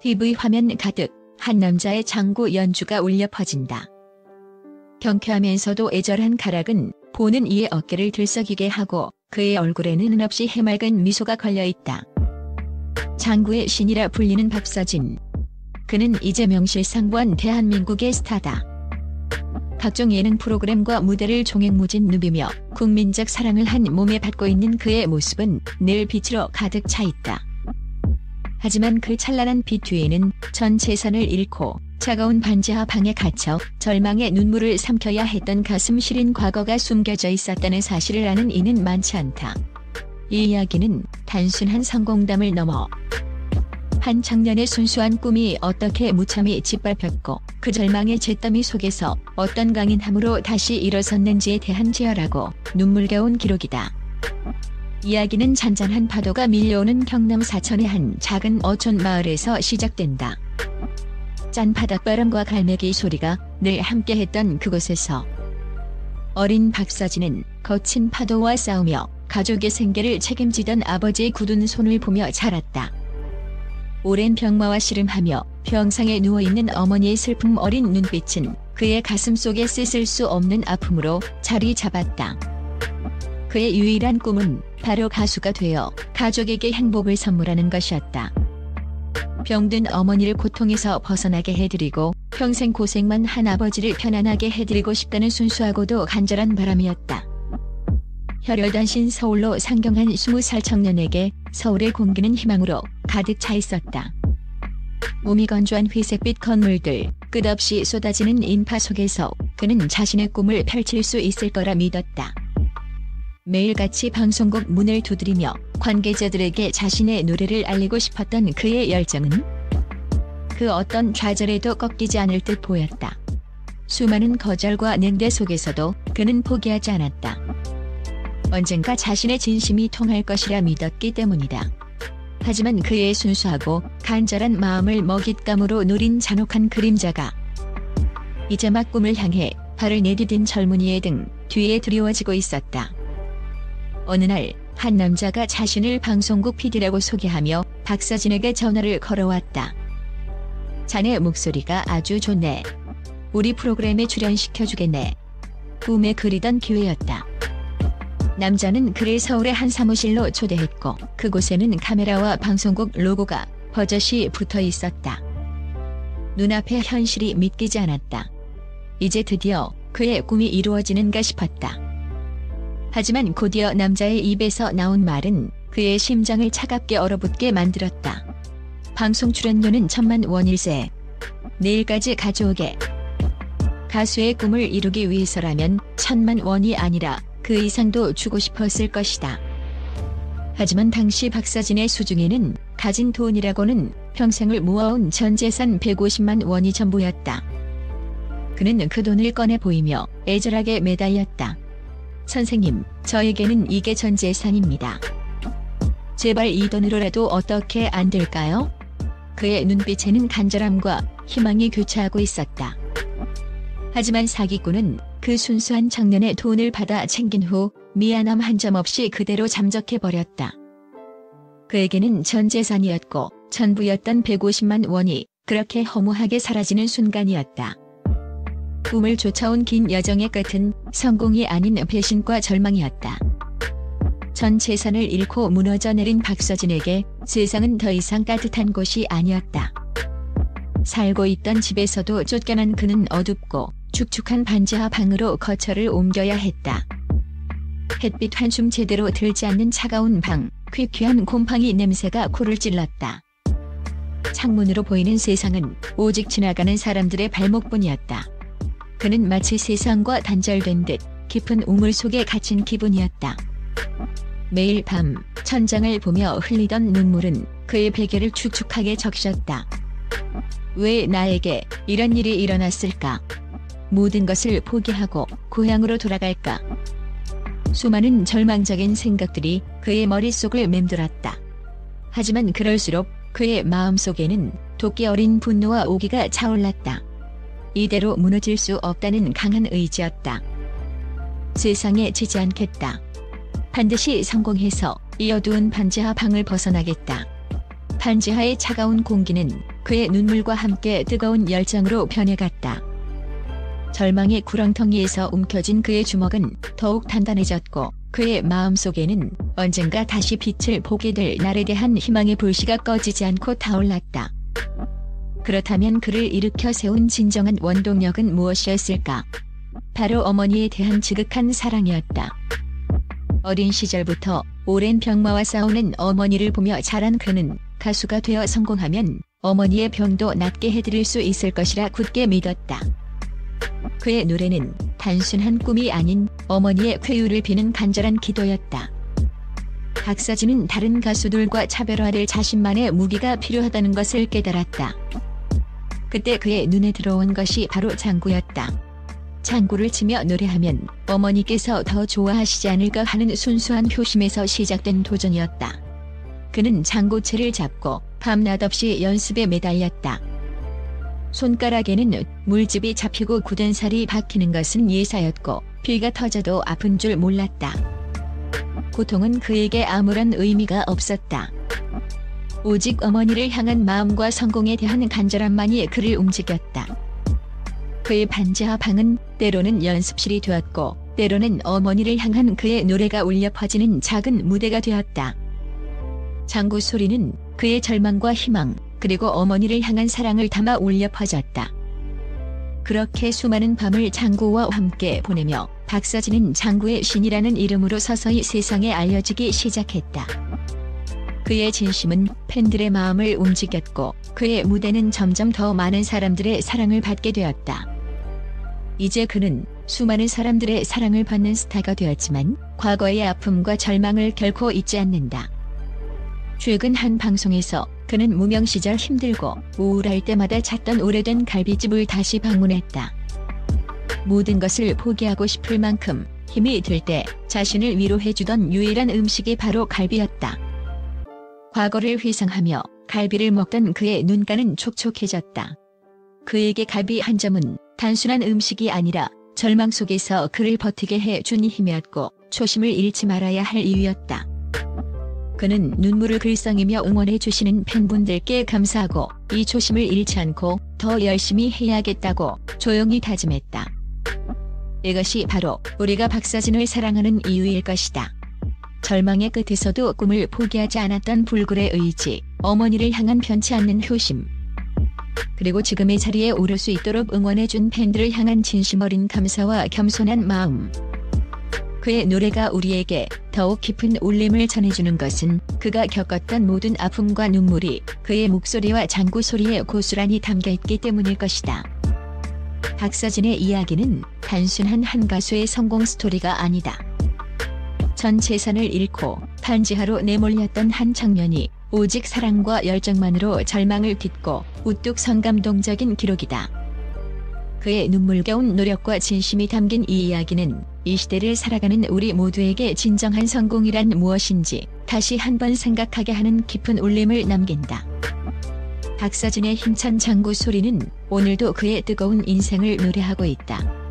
TV 화면 가득 한 남자의 장구 연주가 울려 퍼진다. 경쾌하면서도 애절한 가락은 보는 이의 어깨를 들썩이게 하고 그의 얼굴에는 한없이 해맑은 미소가 걸려있다. 장구의 신이라 불리는 박서진. 그는 이제 명실상부한 대한민국의 스타다. 각종 예능 프로그램과 무대를 종횡무진 누비며 국민적 사랑을 한 몸에 받고 있는 그의 모습은 늘 빛으로 가득 차 있다. 하지만 그 찬란한 빛 뒤에는 전 재산을 잃고 차가운 반지하 방에 갇혀 절망의 눈물을 삼켜야 했던 가슴 시린 과거가 숨겨져 있었다는 사실을 아는 이는 많지 않다. 이 이야기는 단순한 성공담을 넘어 한 청년의 순수한 꿈이 어떻게 무참히 짓밟혔고 그 절망의 잿더미 속에서 어떤 강인함으로 다시 일어섰는지에 대한 치열하고 눈물겨운 기록이다. 이야기는 잔잔한 파도가 밀려오는 경남 사천의 한 작은 어촌 마을에서 시작된다. 짠 바닷바람과 갈매기 소리가 늘 함께했던 그곳에서 어린 박서진은 거친 파도와 싸우며 가족의 생계를 책임지던 아버지의 굳은 손을 보며 자랐다. 오랜 병마와 씨름하며 병상에 누워있는 어머니의 슬픔 어린 눈빛은 그의 가슴 속에 씻을 수 없는 아픔으로 자리 잡았다. 그의 유일한 꿈은 바로 가수가 되어 가족에게 행복을 선물하는 것이었다. 병든 어머니를 고통에서 벗어나게 해드리고 평생 고생만 한 아버지를 편안하게 해드리고 싶다는 순수하고도 간절한 바람이었다. 혈혈단신 서울로 상경한 20살 청년에게 서울의 공기는 희망으로 가득 차 있었다. 몸이 건조한 회색빛 건물들, 끝없이 쏟아지는 인파 속에서 그는 자신의 꿈을 펼칠 수 있을 거라 믿었다. 매일같이 방송국 문을 두드리며 관계자들에게 자신의 노래를 알리고 싶었던 그의 열정은 그 어떤 좌절에도 꺾이지 않을 듯 보였다. 수많은 거절과 냉대 속에서도 그는 포기하지 않았다. 언젠가 자신의 진심이 통할 것이라 믿었기 때문이다. 하지만 그의 순수하고 간절한 마음을 먹잇감으로 노린 잔혹한 그림자가 이제 막 꿈을 향해 발을 내디딘 젊은이의 등 뒤에 드리워지고 있었다. 어느 날 한 남자가 자신을 방송국 PD라고 소개하며 박서진에게 전화를 걸어왔다. 자네 목소리가 아주 좋네. 우리 프로그램에 출연시켜주겠네. 꿈에 그리던 기회였다. 남자는 그를 서울의 한 사무실로 초대했고 그곳에는 카메라와 방송국 로고가 버젓이 붙어 있었다. 눈앞의 현실이 믿기지 않았다. 이제 드디어 그의 꿈이 이루어지는가 싶었다. 하지만 곧이어 남자의 입에서 나온 말은 그의 심장을 차갑게 얼어붙게 만들었다. 방송 출연료는 1000만 원일세. 내일까지 가져오게. 가수의 꿈을 이루기 위해서라면 1000만 원이 아니라 그 이상도 주고 싶었을 것이다. 하지만 당시 박서진의 수중에는 가진 돈이라고는 평생을 모아온 전 재산 150만 원이 전부였다. 그는 그 돈을 꺼내 보이며 애절하게 매달렸다. 선생님, 저에게는 이게 전 재산입니다. 제발 이 돈으로라도 어떻게 안 될까요? 그의 눈빛에는 간절함과 희망이 교차하고 있었다. 하지만 사기꾼은 그 순수한 청년의 돈을 받아 챙긴 후 미안함 한 점 없이 그대로 잠적해버렸다. 그에게는 전 재산이었고 전부였던 150만 원이 그렇게 허무하게 사라지는 순간이었다. 꿈을 쫓아온 긴 여정의 끝은 성공이 아닌 배신과 절망이었다. 전 재산을 잃고 무너져 내린 박서진에게 세상은 더 이상 따뜻한 곳이 아니었다. 살고 있던 집에서도 쫓겨난 그는 어둡고 축축한 반지하 방으로 거처를 옮겨야 했다. 햇빛 한숨 제대로 들지 않는 차가운 방, 퀴퀴한 곰팡이 냄새가 코를 찔렀다. 창문으로 보이는 세상은 오직 지나가는 사람들의 발목뿐이었다. 그는 마치 세상과 단절된 듯 깊은 우물 속에 갇힌 기분이었다. 매일 밤 천장을 보며 흘리던 눈물은 그의 베개를 축축하게 적셨다. 왜 나에게 이런 일이 일어났을까? 모든 것을 포기하고 고향으로 돌아갈까? 수많은 절망적인 생각들이 그의 머릿속을 맴돌았다. 하지만 그럴수록 그의 마음속에는 도끼 어린 분노와 오기가 차올랐다. 이대로 무너질 수 없다는 강한 의지였다. 세상에 지지 않겠다. 반드시 성공해서 이 어두운 반지하 방을 벗어나겠다. 반지하의 차가운 공기는 그의 눈물과 함께 뜨거운 열정으로 변해갔다. 절망의 구렁텅이에서 움켜쥔 그의 주먹은 더욱 단단해졌고 그의 마음속에는 언젠가 다시 빛을 보게 될 날에 대한 희망의 불씨가 꺼지지 않고 타올랐다. 그렇다면 그를 일으켜 세운 진정한 원동력은 무엇이었을까? 바로 어머니에 대한 지극한 사랑이었다. 어린 시절부터 오랜 병마와 싸우는 어머니를 보며 자란 그는 가수가 되어 성공하면 어머니의 병도 낫게 해드릴 수 있을 것이라 굳게 믿었다. 그의 노래는 단순한 꿈이 아닌 어머니의 쾌유를 비는 간절한 기도였다. 박서진은 다른 가수들과 차별화될 자신만의 무기가 필요하다는 것을 깨달았다. 그때 그의 눈에 들어온 것이 바로 장구였다. 장구를 치며 노래하면 어머니께서 더 좋아하시지 않을까 하는 순수한 효심에서 시작된 도전이었다. 그는 장구채를 잡고 밤낮 없이 연습에 매달렸다. 손가락에는 물집이 잡히고 굳은 살이 박히는 것은 예사였고 피가 터져도 아픈 줄 몰랐다. 고통은 그에게 아무런 의미가 없었다. 오직 어머니를 향한 마음과 성공에 대한 간절함만이 그를 움직였다. 그의 반지하 방은 때로는 연습실이 되었고 때로는 어머니를 향한 그의 노래가 울려 퍼지는 작은 무대가 되었다. 장구 소리는 그의 절망과 희망 그리고 어머니를 향한 사랑을 담아 울려 퍼졌다. 그렇게 수많은 밤을 장구와 함께 보내며 박서진은 장구의 신이라는 이름으로 서서히 세상에 알려지기 시작했다. 그의 진심은 팬들의 마음을 움직였고 그의 무대는 점점 더 많은 사람들의 사랑을 받게 되었다. 이제 그는 수많은 사람들의 사랑을 받는 스타가 되었지만 과거의 아픔과 절망을 결코 잊지 않는다. 최근 한 방송에서 그는 무명 시절 힘들고 우울할 때마다 찾던 오래된 갈비집을 다시 방문했다. 모든 것을 포기하고 싶을 만큼 힘이 들 때 자신을 위로해주던 유일한 음식이 바로 갈비였다. 과거를 회상하며 갈비를 먹던 그의 눈가는 촉촉해졌다. 그에게 갈비 한 점은 단순한 음식이 아니라 절망 속에서 그를 버티게 해준 힘이었고 초심을 잃지 말아야 할 이유였다. 그는 눈물을 글썽이며 응원해주시는 팬분들께 감사하고 이 초심을 잃지 않고 더 열심히 해야겠다고 조용히 다짐했다. 이것이 바로 우리가 박서진을 사랑하는 이유일 것이다. 절망의 끝에서도 꿈을 포기하지 않았던 불굴의 의지, 어머니를 향한 변치 않는 효심, 그리고 지금의 자리에 오를 수 있도록 응원해준 팬들을 향한 진심 어린 감사와 겸손한 마음. 그의 노래가 우리에게 더욱 깊은 울림을 전해주는 것은 그가 겪었던 모든 아픔과 눈물이 그의 목소리와 장구 소리에 고스란히 담겨있기 때문일 것이다. 박서진의 이야기는 단순한 한 가수의 성공 스토리가 아니다. 전 재산을 잃고 반지하로 내몰렸던 한 청년이 오직 사랑과 열정만으로 절망을 딛고 우뚝 선 감동적인 기록이다. 그의 눈물겨운 노력과 진심이 담긴 이 이야기는 이 시대를 살아가는 우리 모두에게 진정한 성공이란 무엇인지 다시 한번 생각하게 하는 깊은 울림을 남긴다. 박서진의 힘찬 장구 소리는 오늘도 그의 뜨거운 인생을 노래하고 있다.